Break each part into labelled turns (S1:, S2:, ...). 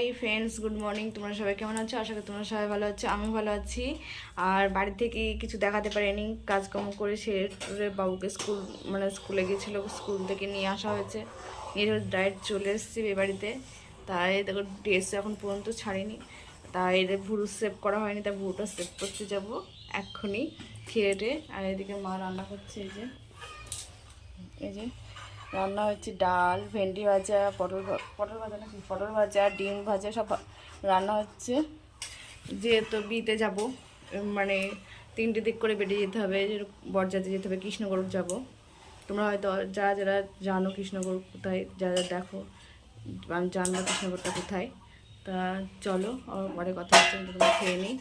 S1: Hi friends, good morning. তোমরা সবাই কেমন আছো? আশা করি তোমরা সবাই ভালো আছো, আমি ভালো আছি। আর বাড়ি থেকে কিছু দেখাতে পারিনি, কাজকর্ম করে সেরে বাবুকে স্কুলে গিয়েছিলো, স্কুল থেকে নিয়ে আসা হয়েছে, নিয়ে ডাইরেক্ট চলে এসেছি এ বাড়িতে। তাই দেখো ড্রেস এখন পর্যন্ত ছাড়িনি, তাই এদের ভুরু সেভ করা হয়নি, তাই ভুরুটা সেভ করতে যাব এক্ষুনি খেয়ে। আর এদিকে মা রান্না করছে, এই যে রান্না হচ্ছে ডাল, ভেন্ডি ভাজা, পটল ভাজা নাকি পটল ভাজা, ডিম ভাজা সব রান্না হচ্ছে। যেহেতু বিয়েতে যাব, মানে 3টে দিক করে বেরিয়ে যেতে হবে, বরযাত্রী যেতে হবে, কৃষ্ণগড় যাব। তোমরা হয়তো যারা যারা জানো কৃষ্ণগড় কোথায়, যারা দেখো আমি জানবো কৃষ্ণগড়টা কোথায়। তা চলো পরে কথা হচ্ছে, তোমরা খেয়ে নিই।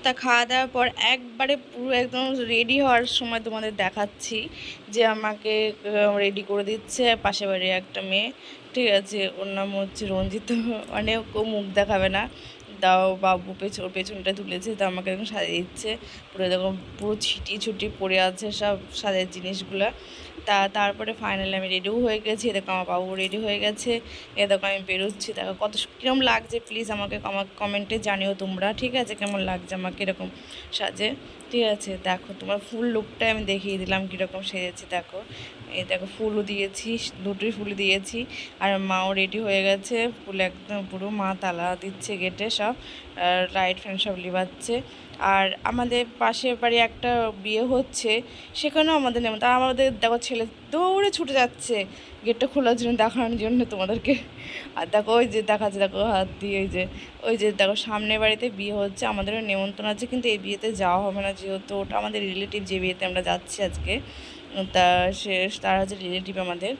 S1: তা খাওয়া দাওয়ার পর একবারে পুরো একদম রেডি হওয়ার সময় তোমাদের দেখাচ্ছি যে আমাকে রেডি করে দিচ্ছে পাশে বাড়ির একটা মেয়ে, ঠিক আছে? ওর নাম হচ্ছে রঞ্জিত। মানে ও মুখ দেখাবে না, তাও বাবু পেছনটা তুলেছে, তো আমাকে এখন সাজিয়ে দিচ্ছে। পুরো দেখো পুরো ছুটি পড়ে আছে সব সাজের জিনিসগুলো। তারপরে ফাইনালি আমি রেডিও হয়ে গেছি। দেখো আমার বাবু রেডি হয়ে গেছে, দেখো আমি বেরোচ্ছি। দেখো কত কীরকম লাগছে প্লিজ আমাকে কমেন্টে জানিও তোমরা, ঠিক আছে? কেমন লাগছে আমাকে এরকম সাজে, ঠিক আছে? দেখো তোমার ফুল লুকটা আমি দেখিয়ে দিলাম কীরকম সেজেছি। দেখো এই দেখো ফুলও দিয়েছি, দুটোই ফুল দিয়েছি। আর মাও রেডি হয়ে গেছে, ফুল একদম পুরো মা তালা দিচ্ছে গেটে, সব লাইট ফ্যান সব লিবাচ্ছে। আর আমাদের পাশের বাড়ি একটা বিয়ে হচ্ছে, সেখানেও আমাদের নেমে, তা আমাদের দেখো ছেলে দৌড়ে ছুটে যাচ্ছে গেটটা খোলার জন্য, দেখানোর জন্য তোমাদেরকে। আর দেখো ওই যে দেখাচ্ছে, দেখো হাত দিয়ে, ওই যে দেখো সামনের বাড়িতে বিয়ে হচ্ছে, আমাদেরও নেমন্তন্ন আছে, কিন্তু এই বিয়েতে যাওয়া হবে না, যেহেতু ওটা আমাদের রিলেটিভ, যে বিয়েতে আমরা যাচ্ছি আজকে। তা তারা হচ্ছে রিলেটিভ আমাদের।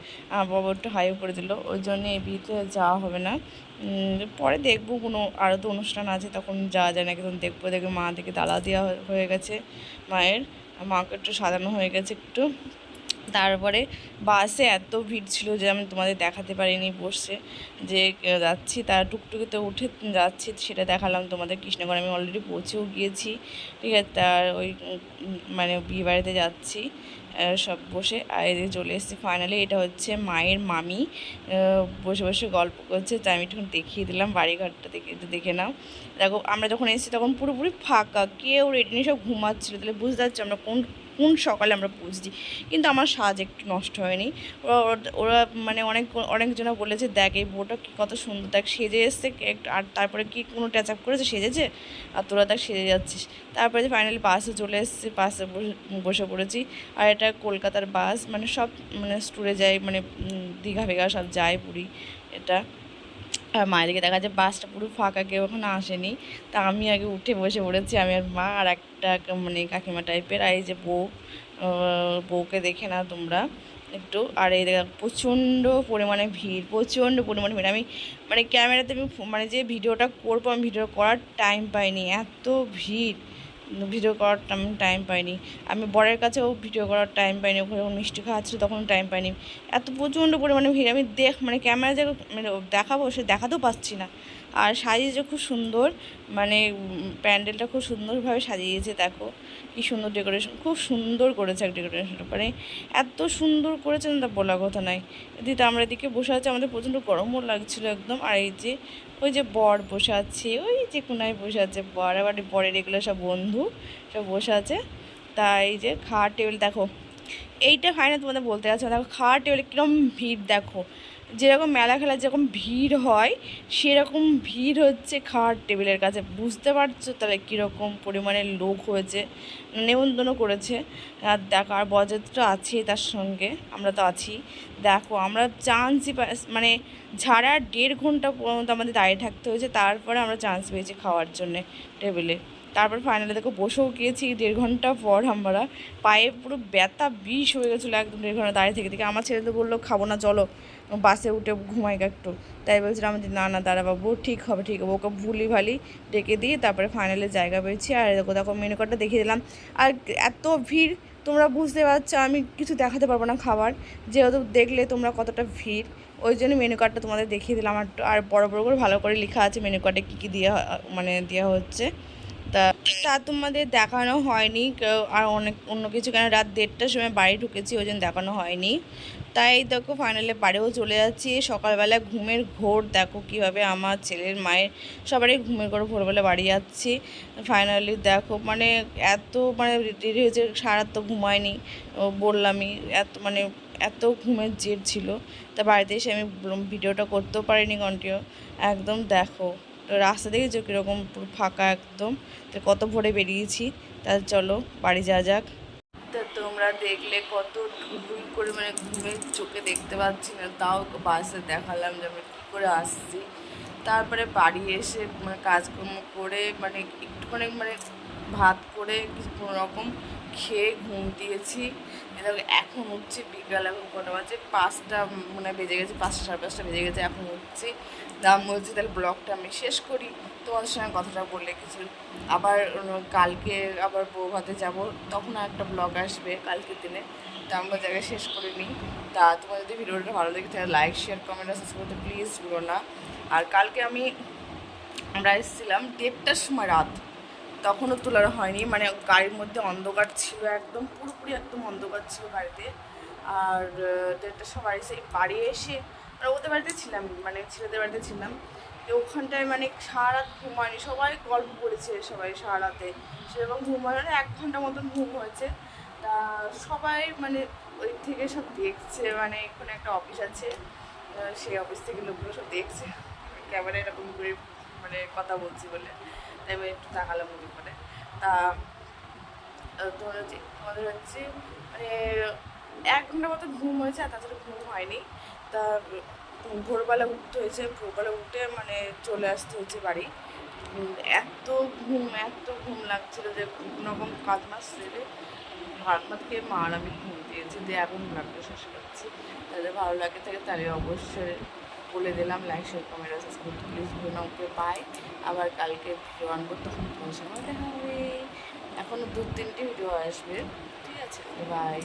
S1: বাবা একটু হাইও করে দিল, ওই জন্য এই বিয়েতে যাওয়া হবে না। পরে দেখবো, কোনো আরও তো অনুষ্ঠান আছে, তখন যাওয়া যায় না, তখন দেখবো মা থেকে ডালা দেওয়া হয়ে গেছে মায়ের, মাকে একটু সাজানো হয়ে গেছে একটু। তারপরে বাসে এত ভিড় ছিল যে আমি তোমাদের দেখাতে পারিনি বসে যে যাচ্ছি, তার টুকটুকিতে উঠে যাচ্ছি, সেটা দেখালাম তোমাদের। কৃষ্ণগড় আমি অলরেডি পৌঁছেও গিয়েছি, ঠিক আছে? তার ওই মানে বিয়ে বাড়িতে যাচ্ছি সব বসে। আর এদিকে চলে এসেছি ফাইনালি। এটা হচ্ছে মায়ের মামি, বসে বসে গল্প করছে, তাই আমি একটু দেখিয়ে দিলাম বাড়িঘরটা, দেখে নাও। দেখো আমরা যখন এসেছি তখন পুরোপুরি ফাঁকা, কেউ রেডি নেই, সব ঘুমাচ্ছিলো। তাহলে বুঝতে পারছি আমরা কোন সকালে আমরা পৌঁছেছি। কিন্তু আমার সাজ একটু নষ্ট হয়নি। ওরা মানে অনেকজনা বলেছে, দেখ এই বউটা কত সুন্দর, দেখ সেজে এসছে, আর তারপরে কি কোনো ট্যাচ আপ করেছে, সেজেছে, আর তোরা দেখ সেজে যাচ্ছিস। তারপরে ফাইনালি বাসে চলে এসেছি, বাসে বসে পড়েছি। আর এটা কলকাতার বাস, মানে সব মানে ট্যুরে যায়, মানে দীঘা ভেঘা সব যায় পুরী এটা। আর মায়ের দিকে দেখা যায় বাসটা পুরো ফাঁকা, কেউ এখনো আসেনি। তা আমি আগে উঠে বসে পড়েছি, আমি আর মা আর একটা মানে কাকিমা টাইপের। আর এই যে বউকে দেখে না তোমরা একটু। আর এই দেখা প্রচণ্ড পরিমাণে ভিড়, আমি মানে ক্যামেরাতে আমি মানে যে ভিডিওটা করবো, আমি ভিডিও করার টাইম পাইনি, এত ভিড়, ভিডিও করার টাইম পাইনি। আমি বরের কাছেও ভিডিও করার টাইম পাইনি, ওখানে যখন মিষ্টি খাওয়াচ্ছিল তখন টাইম পাইনি। এত প্রচণ্ড পরিমাণে ভিড়, আমি মানে ক্যামেরা যে মানে দেখাবো, সে দেখাতেও পাচ্ছি না। আর সাজিয়েছে খুব সুন্দর, মানে প্যান্ডেলটা খুব সুন্দরভাবে সাজিয়েছে। দেখো কি সুন্দর ডেকোরেশন, খুব সুন্দর করেছে ডেকোরেশনটা, মানে এত সুন্দর করেছে না তা বলার কথা নয়। এদিকে আমরা এদিকে বসে আছি, আমাদের প্রচণ্ড গরমও লাগছিল একদম। আর এই যে ওই যে বর বসে আছে, ওই যে কোনায় বসে আছে বর, আবার বরের এগুলো সব বন্ধু সব বসে আছে। তাই যে খাওয়ার টেবিল দেখো, এইটা হয় না তোমাদের বলতে আছে, দেখো খাওয়ার টেবিলে কীরকম ভিড়, দেখো যেরকম মেলা খেলা যেরকম ভিড় হয় সেরকম ভিড় হচ্ছে খাওয়ার টেবিলের কাছে। বুঝতে পারছো তাহলে কীরকম পরিমাণে লোক হয়েছে, নেমন্তন্ন করেছে। আর দেখো আর বরযাত্রী আছেই তার সঙ্গে, আমরা তো আছি। দেখো আমরা চান্সই মানে ঝাড়া 1.5 ঘন্টা পর্যন্ত আমাদের দাঁড়িয়ে থাকতে হয়েছে, তারপরে আমরা চান্স পেয়েছি খাওয়ার জন্যে টেবিলে। তারপর ফাইনালি দেখো বসেও গিয়েছি 1.5 ঘন্টা পর। আমরা পায়ে পুরো ব্যথা বিষ হয়ে গেছিলো একদম 1.5 ঘন্টা দাঁড়িয়ে থেকে। আমার ছেলে তো বললো খাবো না, চলো বাসে উঠে ঘুমাই একটু। তাই বলছিলাম যে না দাঁড়া বাবু, ঠিক হবে। ওকে ভুলি ভালি ডেকে দিয়ে তারপরে ফাইনালি জায়গা পেয়েছি। আর দেখো মেনু কার্ডটা দেখিয়ে দিলাম। আর এত ভিড় তোমরা বুঝতে পারছো, আমি কিছু দেখাতে পারবো না খাবার, যেহেতু দেখলে তোমরা কতটা ভিড়, ওই জন্য মেনু কার্ডটা তোমাদের দেখিয়ে দিলাম। আর বড় করে ভালো করে লেখা আছে মেনু কার্ডে কী কী দেওয়া হচ্ছে। তা তোমাদের দেখানো হয়নি আর অন্য কিছু, কেন রাত 1:30টার সময় বাড়ি ঢুকেছি, ওই জন্য দেখানো হয়নি। তাই দেখো ফাইনালি বাড়িও চলে যাচ্ছি। সকালবেলা ঘুমের ঘোর দেখো কীভাবে আমার ছেলের মায়ের সবারই ঘুমের ঘোর ভোরবেলা বাড়ি যাচ্ছি। ফাইনালি দেখো মানে এত মানে দেরি হয়েছে, সারা তো ঘুমায়নি, বললামই এত ঘুমের জের ছিল। তা বাড়িতে এসে আমি ভিডিওটা করতেও পারিনি কন্টিনিউ। একদম দেখো রাস্তা দেখেছো কীরকম পুরো ফাঁকা একদম, তো কত ভোরে বেরিয়েছি। তা চলো বাড়ি যাওয়া যাক। তা তোমরা দেখলে কত ঢুল করে মানে ঘুমের চোখে দেখতে পাচ্ছি না, তাও বাসে দেখালাম যে আমি কী করে আসছি। তারপরে বাড়ি এসে মানে কাজকর্ম করে মানে একটুখানি মানে ভাত করে কিছু কোনো রকম খেয়ে ঘুম দিয়েছি। এখন উঠছি বিকাল, এখন কটা বাজে 5টা মানে বেজে গেছে, 5টা সাড়ে 5টা বেজে গেছে, এখন উঠছি। দাম বলছি তাহলে ব্লগটা আমি শেষ করি। তোমাদের সঙ্গে কথাটা বলে কিছু আবার কালকে আবার বউ ভাতে যাবো, তখন আর একটা ব্লগ আসবে কালকের দিনে। তা আমরা জায়গায় শেষ করে নিই। তা তোমার যদি ভিডিওটা ভালো লাগে তাহলে লাইক শেয়ার কমেন্ট আর সাবস্ক্রাইব করতে প্লিজ ভুলো না। আর কালকে আমরা এসেছিলাম 1:30টার সময় রাত, তখনও তোলার হয়নি, মানে গাড়ির মধ্যে অন্ধকার ছিল, একদম পুরোপুরি একদম অন্ধকার ছিল গাড়িতে। আর 1:30টার সময় বাড়ি এসে ওদের বাড়িতে ছিলাম, মানে ছেলেদের বাড়িতে ছিলাম। তো ওখানটায় মানে সারা রাত ঘুম হয়নি, সবাই গল্প করেছে, সবাই সারা রাতে সেরকম ঘুম হয় না, 1 ঘন্টা মতন ঘুম হয়েছে। তা সবাই মানে ওই থেকে সব দেখছে, মানে এখানে একটা অফিস আছে, সেই অফিস থেকে লোকগুলো সব দেখছে ক্যামেরা এরকম করে মানে কথা বলছি বলে, তাই আমি একটু তাকালাম মনে করে। তা তোমাদের হচ্ছে মানে 1 ঘন্টা মতো ঘুম হয়েছে, আর তাছাড়া ঘুম হয়নি। তা ভোরবেলা উঠতে হয়েছে, ভোরবেলা উঠে মানে চলে আসতে হয়েছে বাড়ি। এত ঘুম লাগছিলো যে কোনোরকম কাজ মাস সেরে ভাত মাত খেয়ে মা আর আমি ঘুম দিয়েছি, দিয়ে এখন ব্লগটা শেষ করছি। তাদের ভালো লাগে থাকে তাহলে অবশ্যই বলে দিলাম লাইক শেয়ার কমেন্ট আর সাবস্ক্রাইব করতে প্লিজ ভুলো না। ওকে বাই, আবার কালকে ভিডিও আনবো, তখন তোমার সঙ্গে দেখা হবে। এখনও 2-3টে ভিডিও আসবে, ঠিক আছে, বাই।